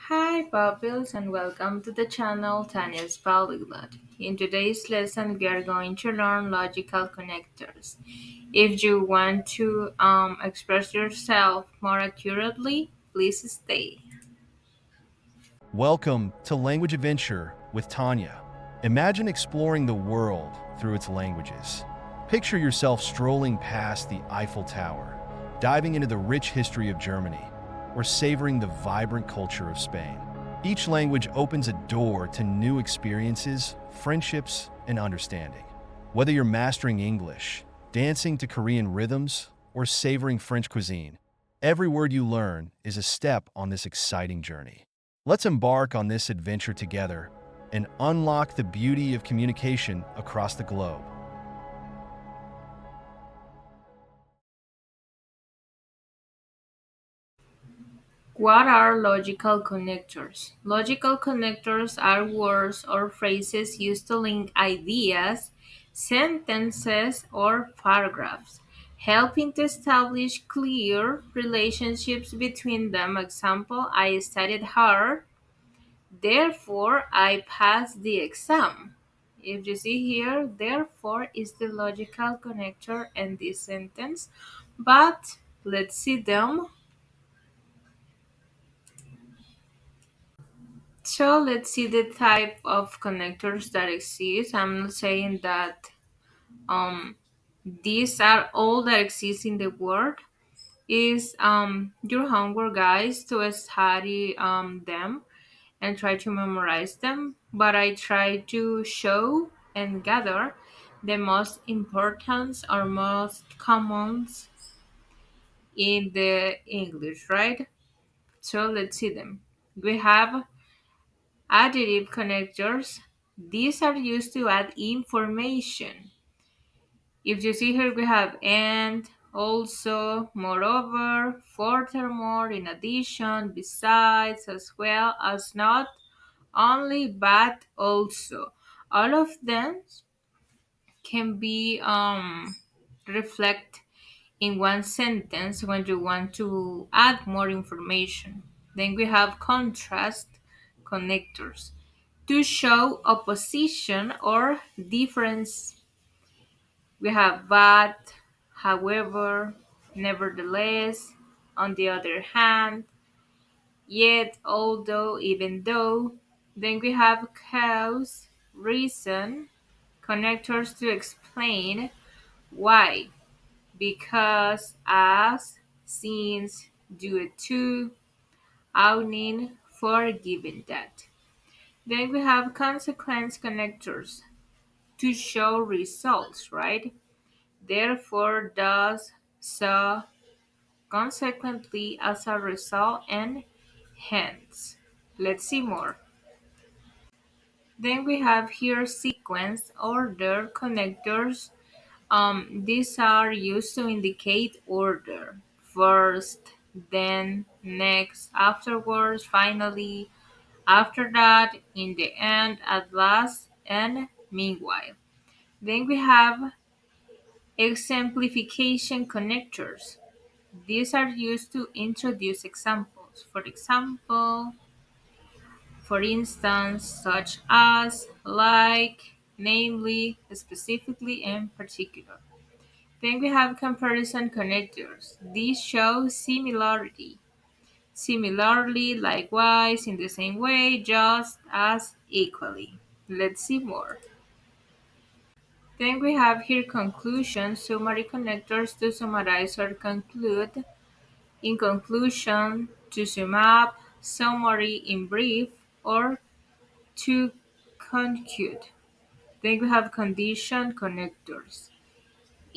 Hi, pupils, and welcome to the channel Tanya's Polyglot. In today's lesson, we are going to learn logical connectors. If you want to express yourself more accurately, please stay. Welcome to Language Adventure with Tanya. Imagine exploring the world through its languages. Picture yourself strolling past the Eiffel Tower, diving into the rich history of Germany, or savoring the vibrant culture of Spain. Each language opens a door to new experiences, friendships, and understanding. Whether you're mastering English, dancing to Korean rhythms, or savoring French cuisine, every word you learn is a step on this exciting journey. Let's embark on this adventure together and unlock the beauty of communication across the globe. What are logical connectors? Logical connectors are words or phrases used to link ideas, sentences, or paragraphs, helping to establish clear relationships between them. Example, I studied hard, therefore I passed the exam. If you see here, therefore is the logical connector in this sentence, but let's see them. So let's see the type of connectors that exist. I'm not saying that um, these are all that exist in the world. Is your homework, guys, to study them and try to memorize them. But I try to show and gather the most important or most commons in the English, right? So let's see them. We have additive connectors. These are used to add information. If you see here, we have and, also, moreover, furthermore, in addition, besides, as well as, not only, but also. All of them can be reflect in one sentence when you want to add more information. Then we have contrast connectors to show opposition or difference. We have but, however, nevertheless, on the other hand, yet, although, even though. Then we have cause, reason, connectors to explain why, because, as, since, due to, owning, for, given that. Then we have consequence connectors to show results, right? Therefore, thus, so, consequently, as a result, and hence. Let's see more. Then we have here sequence order connectors. These are used to indicate order. First, then, next, afterwards, finally, after that, in the end, at last, and meanwhile. Then we have exemplification connectors. These are used to introduce examples. For instance, such as, like, namely, specifically, and particular. Then we have comparison connectors. These show similarity. Similarly, likewise, in the same way, just as, equally. Let's see more. Then we have here conclusion, summary connectors to summarize or conclude. In conclusion, to sum up, summary in brief, or to conclude. Then we have condition connectors.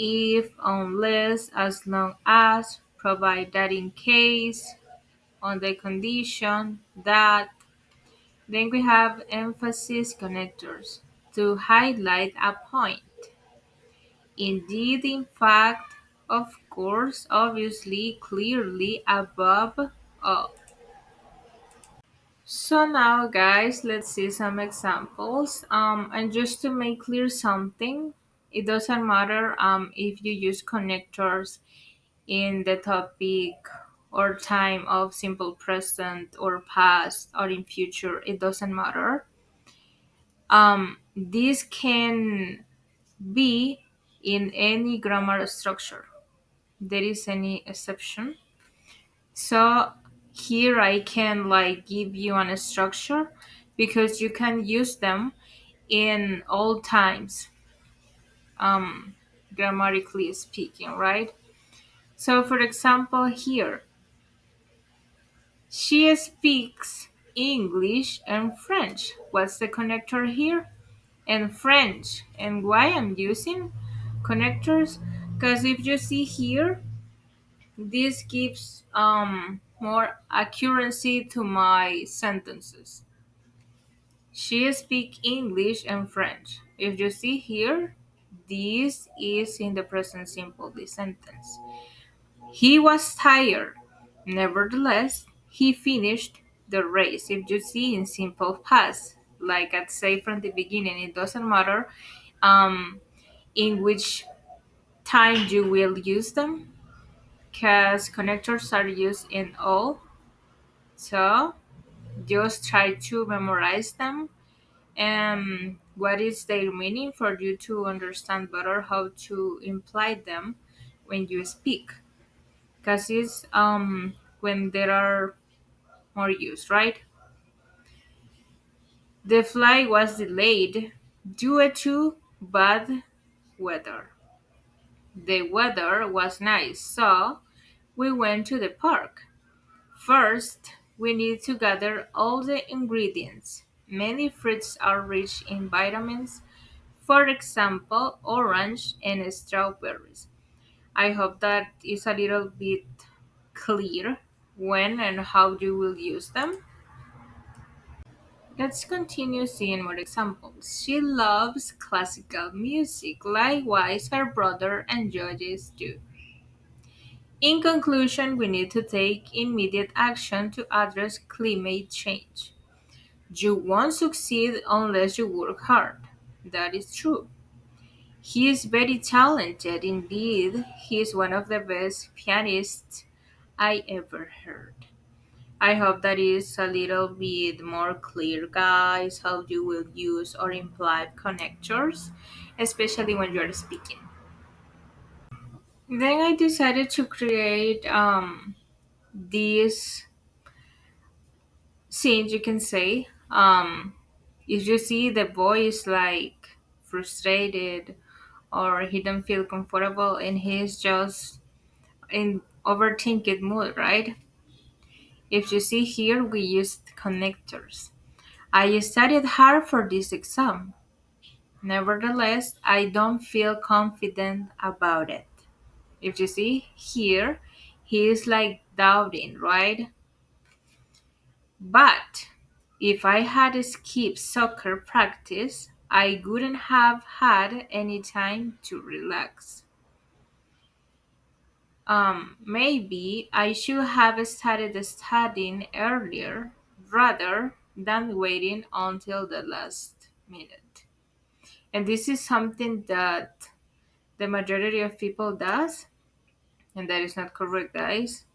If, unless, as long as, provide that in case, on the condition that. Then we have emphasis connectors to highlight a point. Indeed, in fact, of course, obviously, clearly, above all. So now, guys, let's see some examples. And just to make clear something, it doesn't matter if you use connectors in the topic or time of simple present or past or in future, it doesn't matter. This can be in any grammar structure. There is any exception. So here I can like give you an structure because you can use them in all times, um, grammatically speaking, right? So for example, here she speaks English and French. What's the connector here? And French. And why I'm using connectors? Because if you see here, this gives more accuracy to my sentences. She speaks English and French. If you see here, this is in the present simple, the sentence. He was tired. Nevertheless, he finished the race. If you see in simple past, like I say from the beginning, it doesn't matter um, in which time you will use them because connectors are used in all. So just try to memorize them and what is their meaning for you to understand better how to imply them when you speak. Because it's when there are more use, right? The flight was delayed due to bad weather. The weather was nice, so we went to the park. First, we need to gather all the ingredients. Many fruits are rich in vitamins, for example, orange and strawberries. I hope that is a little bit clear when and how you will use them. Let's continue seeing more examples. She loves classical music. Likewise, her brother enjoys too. In conclusion, we need to take immediate action to address climate change. You won't succeed unless you work hard. That is true. He is very talented indeed. He is one of the best pianists I ever heard. I hope that is a little bit more clear, guys, how you will use or imply connectors, especially when you're speaking. Then I decided to create this scene, you can say. If you see the boy is like frustrated or he don't feel comfortable and he's just in overthinking mood, right? If you see here, we used connectors. I studied hard for this exam. Nevertheless, I don't feel confident about it. If you see here, he is like doubting, right? But if I had skipped soccer practice, I wouldn't have had any time to relax. Maybe I should have started studying earlier rather than waiting until the last minute. And this is something that the majority of people does, and that is not correct, guys.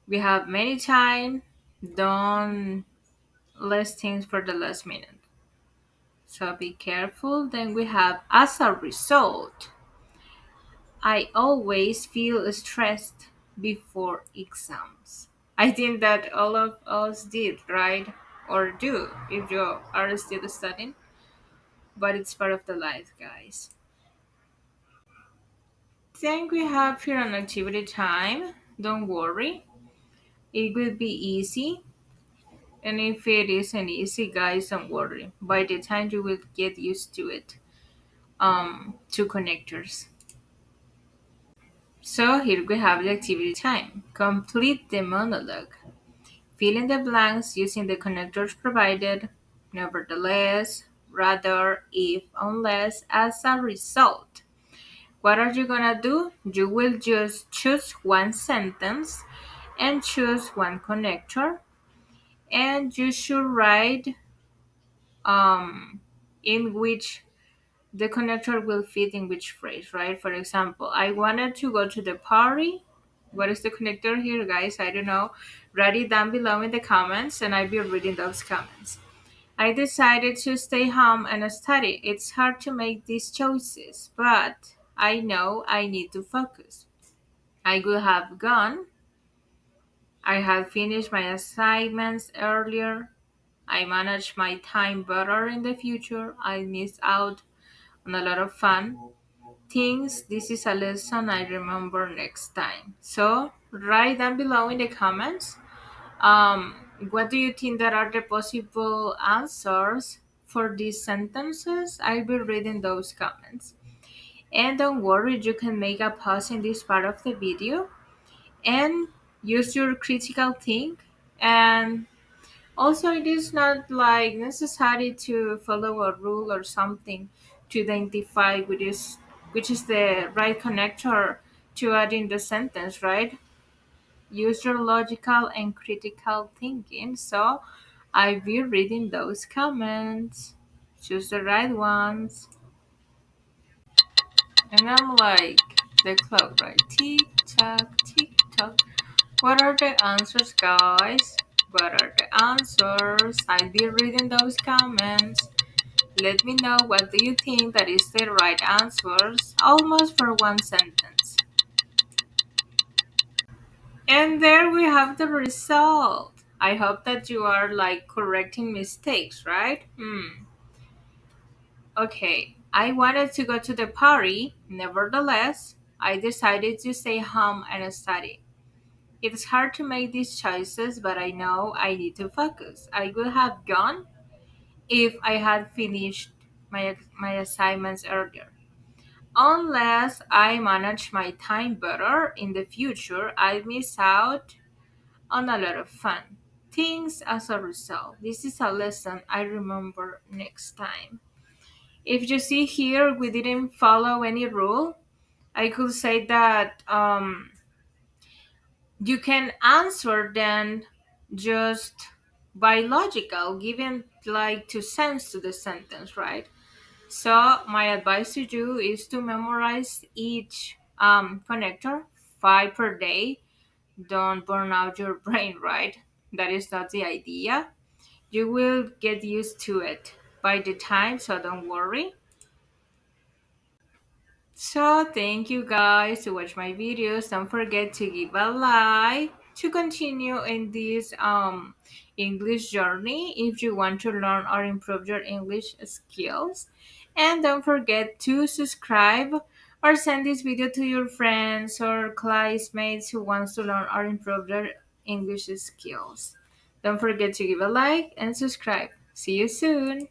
We have many time, don't less things for the last minute. So be careful. Then we have as a result, I always feel stressed before exams. I think that all of us did, right? Or do if you are still studying, but it's part of the life, guys. Then we have here an activity time. Don't worry, it will be easy. And if it isn't easy, guys, don't worry. By the time you will get used to it, to connectors. So here we have the activity time. Complete the monologue. Fill in the blanks using the connectors provided. Nevertheless, rather, if, unless, as a result. What are you gonna do? You will just choose one sentence and choose one connector, and you should write in which the connector will fit in which phrase, right? For example, I wanted to go to the party. What is the connector here, guys? I don't know. Write it down below in the comments and I'll be reading those comments. I decided to stay home and study. It's hard to make these choices, but I know I need to focus. I could have gone. I had finished my assignments earlier. I managed my time better in the future. I missed out on a lot of fun things. This is a lesson I remember next time. So write down below in the comments. What do you think that are the possible answers for these sentences? I'll be reading those comments. And don't worry, you can make a pause in this part of the video and use your critical think. And also, it is not like necessary to follow a rule or something to identify which is the right connector to add in the sentence, right? Use your logical and critical thinking. So I'll be reading those comments. Choose the right ones. And I'm like the clock, right? Tick tock, tick tock. What are the answers, guys? What are the answers? I'll be reading those comments. Let me know what do you think that is the right answers, almost for one sentence. And there we have the result. I hope that you are like correcting mistakes, right? Okay, I wanted to go to the party. Nevertheless, I decided to stay home and study. It's hard to make these choices, but I know I need to focus. I would have gone if I had finished my assignments earlier. Unless I manage my time better in the future, I miss out on a lot of fun things as a result. This is a lesson I remember next time. If you see here, we didn't follow any rule. I could say that you can answer then just by logical, giving like two sense to the sentence, right? So my advice to you is to memorize each connector, 5 per day. Don't burn out your brain, right? That is not the idea. You will get used to it by the time, so don't worry. So thank you guys to watch my videos. Don't forget to give a like to continue in this English journey if you want to learn or improve your English skills. And don't forget to subscribe or send this video to your friends or classmates who wants to learn or improve their English skills. Don't forget to give a like and subscribe. See you soon.